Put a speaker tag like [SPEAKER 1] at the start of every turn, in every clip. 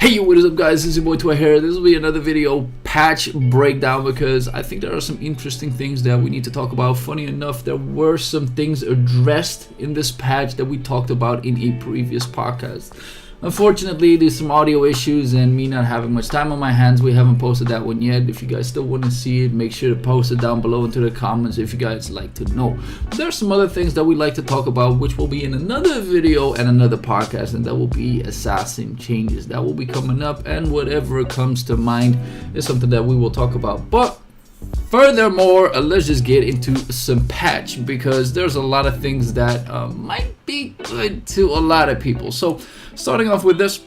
[SPEAKER 1] Hey, what is up, guys? It's your boy Twa here. This will be another video patch breakdown because I think there are some interesting things that we need to talk about. Funny enough, there were some things addressed in this patch that we talked about in a previous podcast. Unfortunately, there's some audio issues and me not having much time on my hands. We haven't posted that one yet. If you guys still want to see it, make sure to post it down below into the comments if you guys like to know. There's some other things that we like to talk about, which will be in another video and another podcast, and that will be assassin changes. That will be coming up, and whatever comes to mind is something that we will talk about. But furthermore, let's just get into some patch because there's a lot of things that might be good to a lot of people. So starting off with this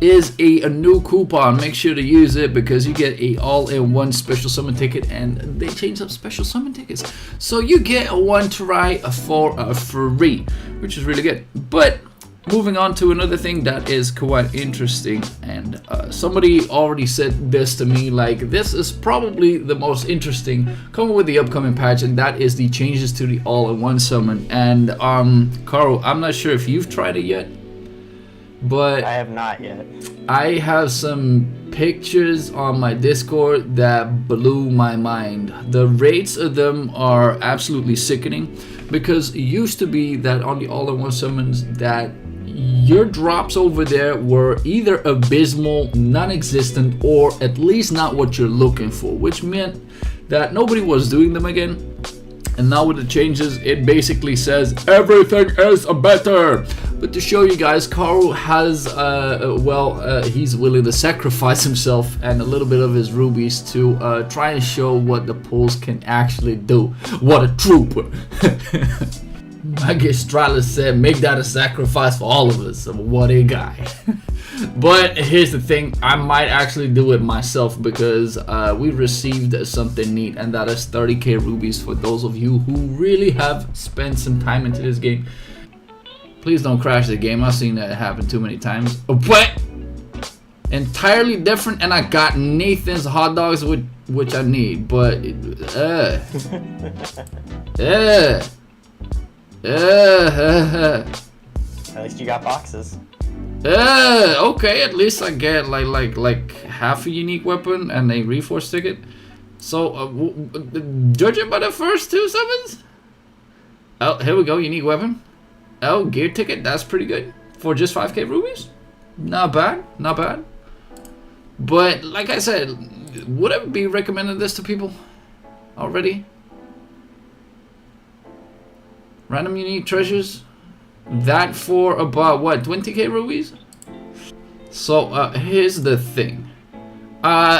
[SPEAKER 1] is a new coupon. Make sure to use it because you get a all-in-one special summon ticket, and they changed up special summon tickets, so you get one try for free, which is really good. But moving on to another thing that is quite interesting, and somebody already said this to me, like, this is probably the most interesting coming with the upcoming patch, and that is the changes to the all-in-one summon. And Carl, I'm not sure if you've tried it yet, but
[SPEAKER 2] I have not yet.
[SPEAKER 1] I have some pictures on my Discord that blew my mind. The rates of them are absolutely sickening, because it used to be that on the all-in-one summons that your drops over there were either abysmal, non-existent, or at least not what you're looking for, which meant that nobody was doing them again. And now with the changes, it basically says everything is better. But to show you guys, Carl has he's willing to sacrifice himself and a little bit of his rubies to try and show what the pulls can actually do. What a trooper. Magistralis said, make that a sacrifice for all of us. What a guy. But here's the thing, I might actually do it myself because we received something neat, and that is 30k rubies for those of you who really have spent some time into this game. Please don't crash the game. I've seen that happen too many times. What? Entirely different, and I got Nathan's hot dogs, which I need, but
[SPEAKER 2] At least you got boxes.
[SPEAKER 1] Okay, at least I get like half a unique weapon and a reforce ticket. So judging by the first two summons, oh, here we go, unique weapon. Oh, gear ticket, that's pretty good for just 5k rubies. Not bad, not bad. But like I said, would I be recommending this to people already? Random unique treasures, that for about what, 20k rubies? So here's the thing,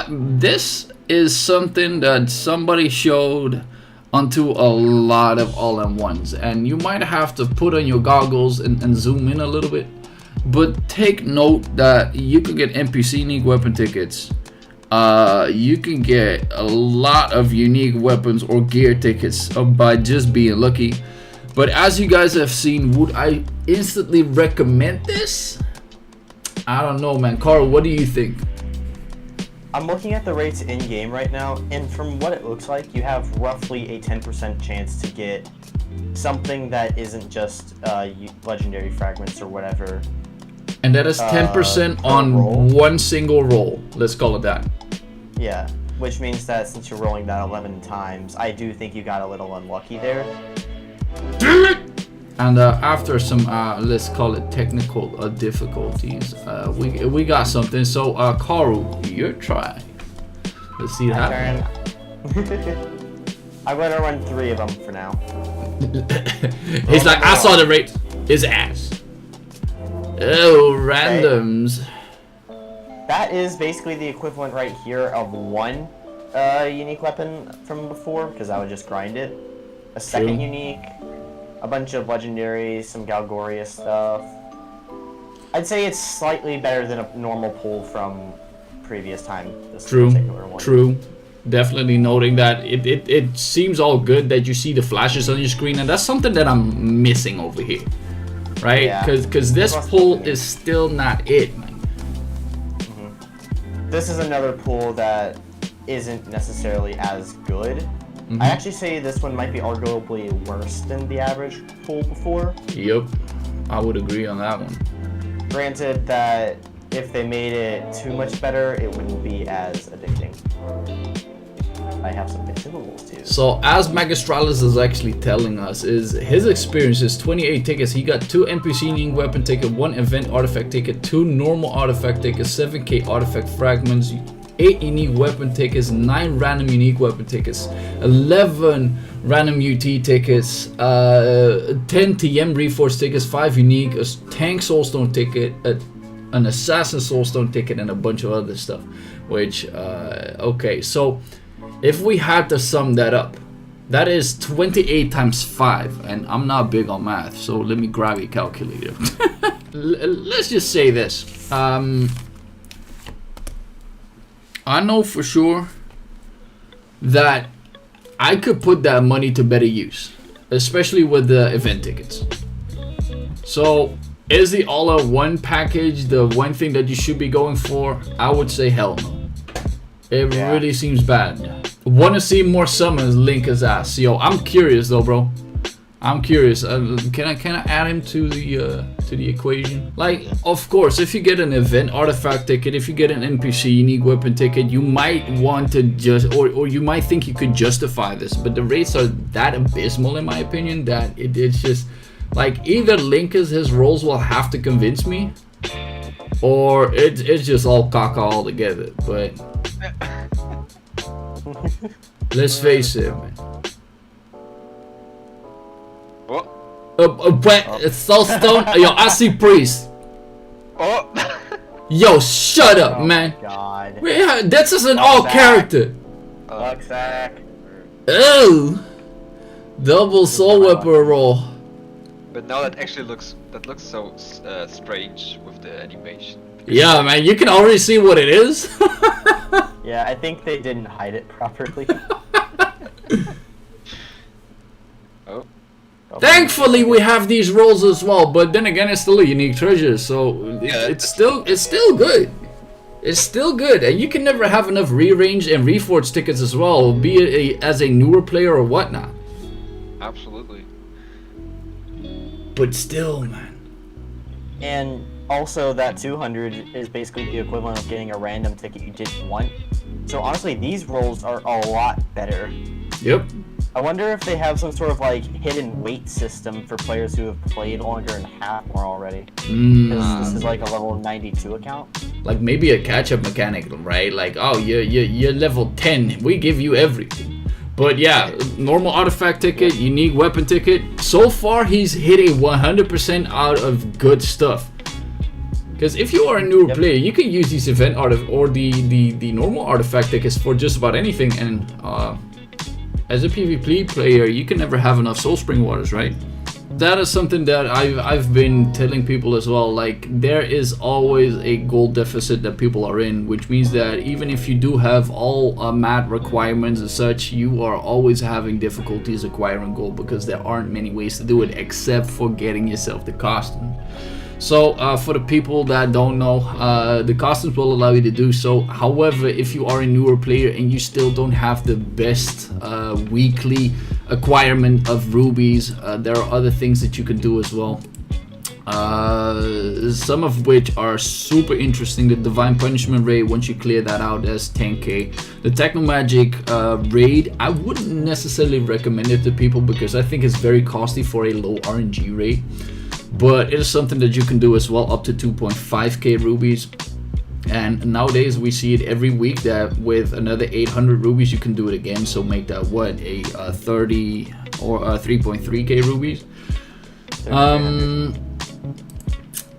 [SPEAKER 1] this is something that somebody showed onto a lot of all-in-ones, and you might have to put on your goggles and zoom in a little bit, but take note that you can get NPC unique weapon tickets, you can get a lot of unique weapons or gear tickets by just being lucky. But as you guys have seen, would I instantly recommend this? I don't know, man. Carl, what do you think?
[SPEAKER 2] I'm looking at the rates in-game right now, and from what it looks like, you have roughly a 10% chance to get something that isn't just legendary fragments or whatever.
[SPEAKER 1] And that is 10% on roll. One single roll. Let's call it that.
[SPEAKER 2] Yeah, which means that since you're rolling that 11 times, I do think you got a little unlucky there.
[SPEAKER 1] And after some let's call it technical difficulties, we got something. So Carl, your try. Let's see that.
[SPEAKER 2] I'm gonna run 3 of them for now.
[SPEAKER 1] He's like, I saw the rate. His ass. Oh, randoms.
[SPEAKER 2] Okay. That is basically the equivalent right here of one unique weapon from before, because I would just grind it. A second unique, a bunch of legendaries, some Galgoria stuff. I'd say it's slightly better than a normal pull from previous time. This particular one. True.
[SPEAKER 1] Definitely noting that it seems all good that you see the flashes on your screen, and that's something that I'm missing over here, right?
[SPEAKER 2] Yeah.
[SPEAKER 1] Because this pull is still not it, man.
[SPEAKER 2] This is another pull that isn't necessarily as good. I actually say this one might be arguably worse than the average pull before.
[SPEAKER 1] Yep, I would agree on that one.
[SPEAKER 2] Granted that if they made it too much better, it wouldn't be as addicting. I have some consumables too.
[SPEAKER 1] So as Magistralis is actually telling us, is his experience is 28 tickets. He got 2 NPC unique weapon ticket, 1 event artifact ticket, 2 normal artifact tickets, 7k artifact fragments, 8 unique weapon tickets, 9 random unique weapon tickets, 11 random UT tickets, 10 TM Reforce tickets, 5 unique, a tank soulstone ticket, an assassin soulstone ticket, and a bunch of other stuff. Which okay, so if we had to sum that up, that is 28 times 5, and I'm not big on math, so let me grab a calculator. Let's just say this. I know for sure that I could put that money to better use, especially with the event tickets. So, is the all-in-one package the one thing that you should be going for? I would say hell no. It really seems bad. Want to see more summons? Link his ass. Yo, I'm curious though, bro. I'm curious. Can I add him to the equation? Like, of course, if you get an event artifact ticket, if you get an NPC unique weapon ticket, you might want to just, or you might think you could justify this, but the rates are that abysmal in my opinion that it's just like either Linkus his roles will have to convince me, or it's just all caca all together. But let's face it, man. It's so stone. Yo, I see priest.
[SPEAKER 3] Oh.
[SPEAKER 1] Yo, shut up, man.
[SPEAKER 2] God.
[SPEAKER 1] This is an all character.
[SPEAKER 2] Luck sack.
[SPEAKER 1] Oh, double soul weapon roll.
[SPEAKER 3] But now that actually looks so strange with the animation.
[SPEAKER 1] Yeah, man, you can already see what it is.
[SPEAKER 2] Yeah, I think they didn't hide it properly.
[SPEAKER 3] Oh.
[SPEAKER 1] Thankfully, we have these rolls as well, but then again, it's still a unique treasure, so it's still good. It's still good, and you can never have enough rearrange and reforged tickets as well, be it as a newer player or whatnot.
[SPEAKER 3] Absolutely.
[SPEAKER 1] But still, man.
[SPEAKER 2] And also, that 200 is basically the equivalent of getting a random ticket you didn't want. So honestly, these rolls are a lot better.
[SPEAKER 1] Yep.
[SPEAKER 2] I wonder if they have some sort of like hidden weight system for players who have played longer and have more already. Because this is like a level 92 account.
[SPEAKER 1] Like maybe a catch-up mechanic, right? Like, oh, you're level 10, we give you everything. But yeah, normal artifact ticket, unique weapon ticket. So far, he's hitting 100% out of good stuff. Because if you are a newer player, you can use these event or the normal artifact tickets for just about anything. And as a PvP player, you can never have enough Soul Spring Waters, right? That is something that I've been telling people as well. Like, there is always a gold deficit that people are in, which means that even if you do have all mat requirements and such, you are always having difficulties acquiring gold because there aren't many ways to do it except for getting yourself the costume. So for the people that don't know, the costumes will allow you to do so. However, if you are a newer player and you still don't have the best weekly acquirement of rubies, there are other things that you can do as well. Some of which are super interesting. The Divine Punishment raid, once you clear that out, that's 10k. The Technomagic raid, I wouldn't necessarily recommend it to people because I think it's very costly for a low RNG raid. But it is something that you can do as well, up to 2.5k rubies. And nowadays we see it every week that with another 800 rubies you can do it again. So make that what, a 30 or 3.3k rubies.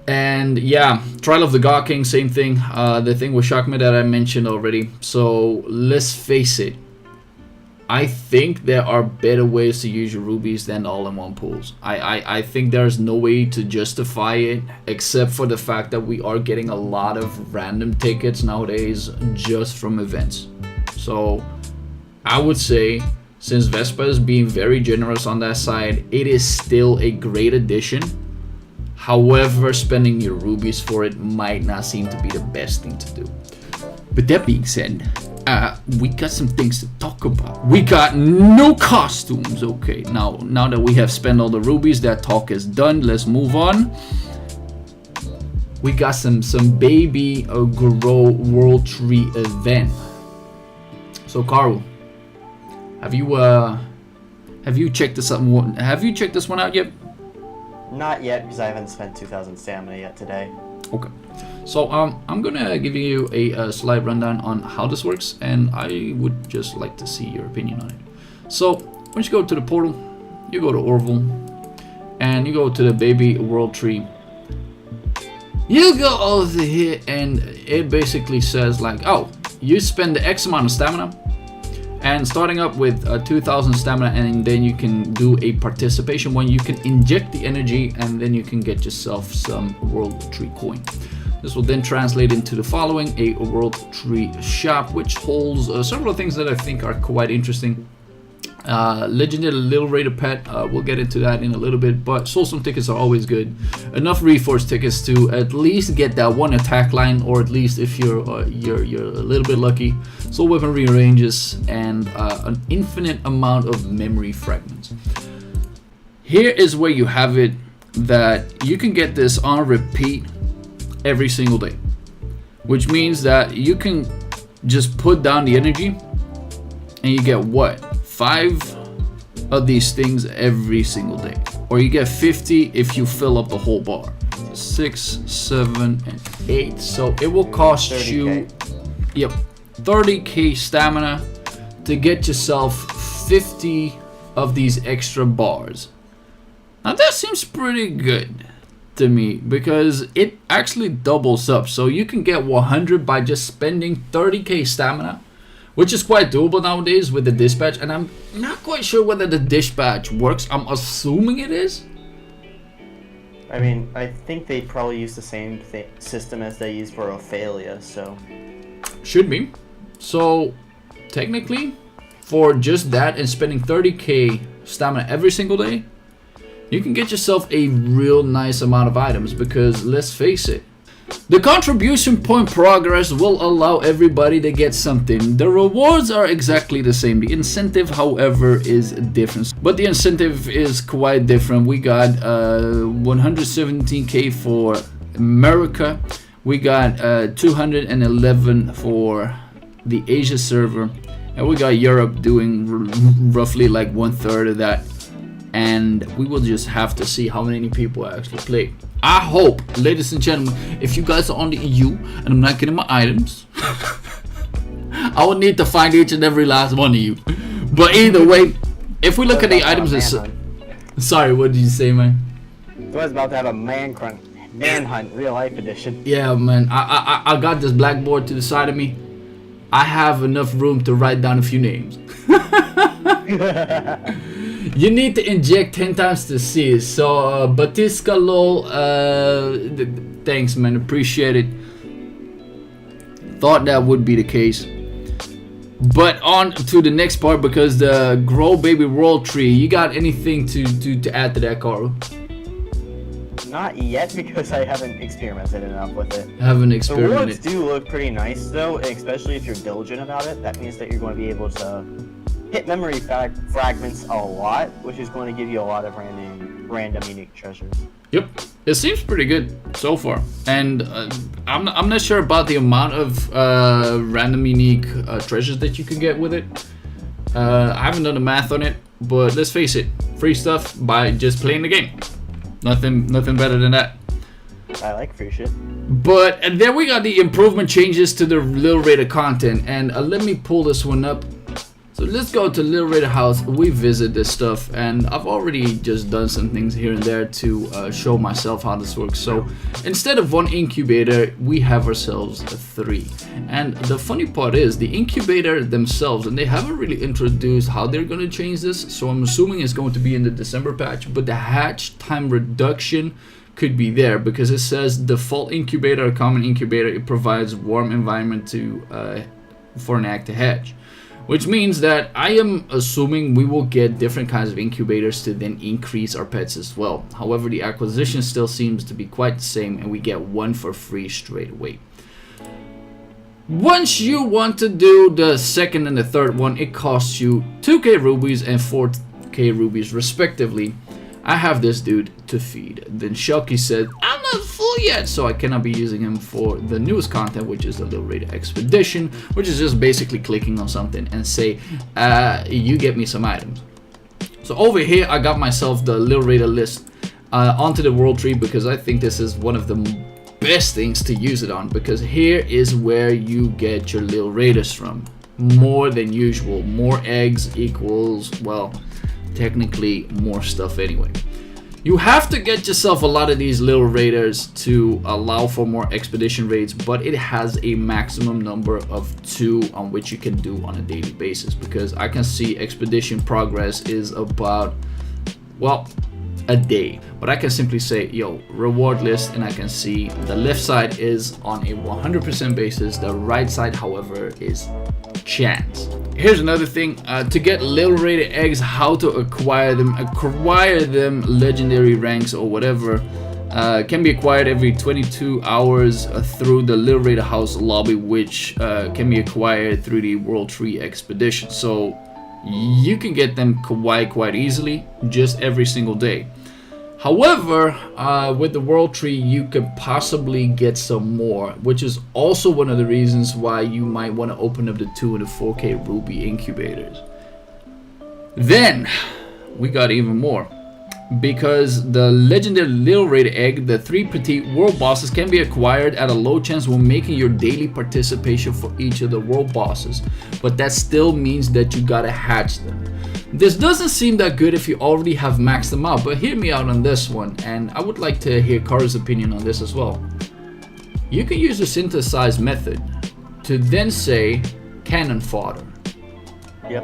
[SPEAKER 1] And yeah, Trial of the God King, same thing. The thing with Shakma that I mentioned already. So let's face it, I think there are better ways to use your rubies than all-in-one pools. I think there's no way to justify it except for the fact that we are getting a lot of random tickets nowadays just from events. So I would say, since Vespa is being very generous on that side, it is still a great addition. However, spending your rubies for it might not seem to be the best thing to do. But that being said, we got some things to talk about. We got no costumes. Okay, now that we have spent all the rubies, that talk is done. Let's move on. we got some baby grow world tree event. So Carl, have you checked this out? Have you checked this one out yet?
[SPEAKER 2] Not yet, because I haven't spent 2,000 stamina yet today.
[SPEAKER 1] Okay. So I'm gonna give you a slight rundown on how this works, and I would just like to see your opinion on it. So once you go to the portal, you go to Orville, and you go to the baby world tree. You go over here, and it basically says like, oh, you spend the X amount of stamina, and starting up with 2,000 stamina, and then you can do a participation one. You can inject the energy, and then you can get yourself some world tree coin. This will then translate into the following: a world tree shop, which holds several things that I think are quite interesting. Legendary liberated pet, we'll get into that in a little bit, but soulstone tickets are always good. Enough reforce tickets to at least get that one attack line, or at least if you're a little bit lucky, soul weapon rearranges, and an infinite amount of memory fragments. Here is where you have it, that you can get this on repeat every single day, which means that you can just put down the energy and you get what, 5 of these things every single day, or you get 50 if you fill up the whole bar. 6, 7, and 8. So it will cost
[SPEAKER 2] 30K.
[SPEAKER 1] you, yep, 30k stamina to get yourself 50 of these extra bars. Now that seems pretty good to me, because it actually doubles up. So you can get 100 by just spending 30k stamina, which is quite doable nowadays with the dispatch, and I'm not quite sure whether the dispatch works. I'm assuming it is.
[SPEAKER 2] I mean, I think they probably use the same system as they use for Ophelia, so...
[SPEAKER 1] Should be. So, technically, for just that and spending 30k stamina every single day, you can get yourself a real nice amount of items, because let's face it, the contribution point progress will allow everybody to get something. The rewards are exactly the same. The incentive, however, is different. But the incentive is quite different. We got 117k for America. We got 211 for the Asia server. And we got Europe doing roughly like 1/3 of that. And we will just have to see how many people actually play. I hope, ladies and gentlemen, if you guys are on the EU and I'm not getting my items, I will need to find each and every last one of you. But either way, if we look at the items, sorry, what did you say, man?
[SPEAKER 2] I was about to have a manhunt real life edition.
[SPEAKER 1] Yeah, man, I got this blackboard to the side of me. I have enough room to write down a few names. You need to inject 10 times to see it. So Batiska lol, thanks man, appreciate it. Thought that would be the case. But on to the next part, because the grow baby world tree, you got anything to add to that, Carl?
[SPEAKER 2] Not yet, because I haven't experimented enough with it.
[SPEAKER 1] Haven't
[SPEAKER 2] The
[SPEAKER 1] experimented.
[SPEAKER 2] rewards do look pretty nice though, especially if you're diligent about it. That means that you're going to be able to hit memory fragments a lot, which is going to give you a lot of random unique treasures.
[SPEAKER 1] Yep, it seems pretty good so far, and I'm not sure about the amount of random unique treasures that you can get with it. I haven't done the math on it, but let's face it, free stuff by just playing the game. Nothing better than that.
[SPEAKER 2] I like free shit.
[SPEAKER 1] But and then we got the improvement changes to the liberated content, and let me pull this one up. So let's go to liberated house. We visit this stuff, and I've already just done some things here and there to show myself how this works. So instead of 1 incubator, we have ourselves 3. And the funny part is the incubator themselves, and they haven't really introduced how they're going to change this, so I'm assuming it's going to be in the December patch, but the hatch time reduction could be there, because it says default incubator, common incubator, it provides warm environment to for an egg to hatch. Which means that I am assuming we will get different kinds of incubators to then increase our pets as well. However, the acquisition still seems to be quite the same, and we get 1 for free straight away. Once you want to do the second and the third one, it costs you 2k rubies and 4k rubies respectively. I have this dude to feed. Then Shelky said, I'm not full yet, so I cannot be using him for the newest content, which is the liberated expedition, which is just basically clicking on something and say, you get me some items. So over here, I got myself the liberated list onto the world tree, because I think this is one of the best things to use it on, because here is where you get your little raiders from. More than usual. More eggs equals, well, technically more stuff anyway. You have to get yourself a lot of these little raiders to allow for more expedition raids, but it has a maximum number of 2 on which you can do on a daily basis, because I can see expedition progress is about, well, a day. But I can simply say, yo, reward list, and I can see the left side is on a 100% basis. The right side, however, is chance. Here's another thing, to get little rated eggs, how to acquire them legendary ranks or whatever, can be acquired every 22 hours through the little rated house lobby, which can be acquired through the world tree expedition. So you can get them quite easily, just every single day. However, with the world tree, you could possibly get some more, which is also one of the reasons why you might want to open up the 2 and the 4K ruby incubators. Then we got even more, because the legendary little rated egg, the 3 petite world bosses, can be acquired at a low chance when making your daily participation for each of the world bosses, but that still means that you gotta hatch them. This doesn't seem that good if you already have maxed them out, but hear me out on this one, and I would like to hear Car's opinion on this as well. You can use the synthesize method to then say cannon fodder.
[SPEAKER 2] Yep.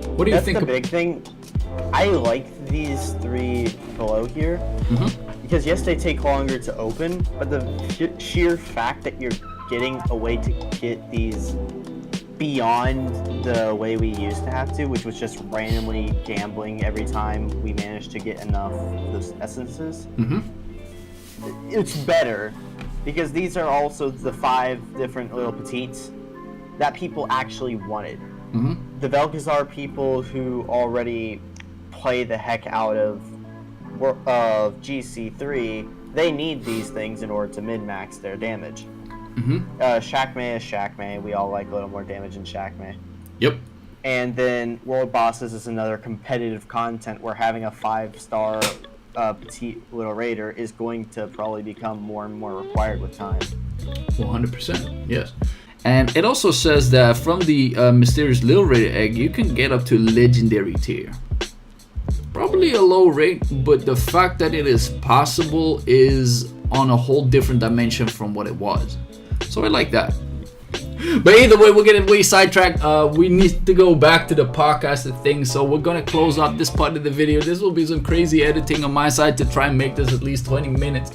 [SPEAKER 1] What do you think?
[SPEAKER 2] That's the big thing. I like these 3 below here, because yes, they take longer to open, but the sheer fact that you're getting a way to get these beyond the way we used to have to, which was just randomly gambling every time we managed to get enough of those essences. It's better, because these are also the 5 different little petites that people actually wanted. The Velkazar people who already play the heck out of GC3, they need these things in order to min-max their damage. Shakme is Shakme. We all like a little more damage in Shakme.
[SPEAKER 1] Yep.
[SPEAKER 2] And then World Bosses is another competitive content where having a 5-star petite little raider is going to probably become more and more required with time.
[SPEAKER 1] 100%, yes. And it also says that from the mysterious little raider egg, you can get up to legendary tier. Probably a low rate, but the fact that it is possible is on a whole different dimension from what it was. So I like that. But either way, we're getting way sidetracked. We need to go back to the podcast and things, so we're gonna close out this part of the video. This will be some crazy editing on my side to try and make this at least 20 minutes.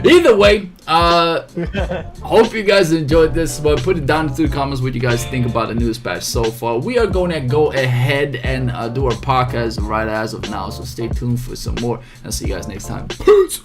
[SPEAKER 1] Either way, hope you guys enjoyed this, but put it down into the comments what you guys think about the newest patch so far. We are gonna go ahead and do our podcast right as of now, so stay tuned for some more, and see you guys next time. Peace.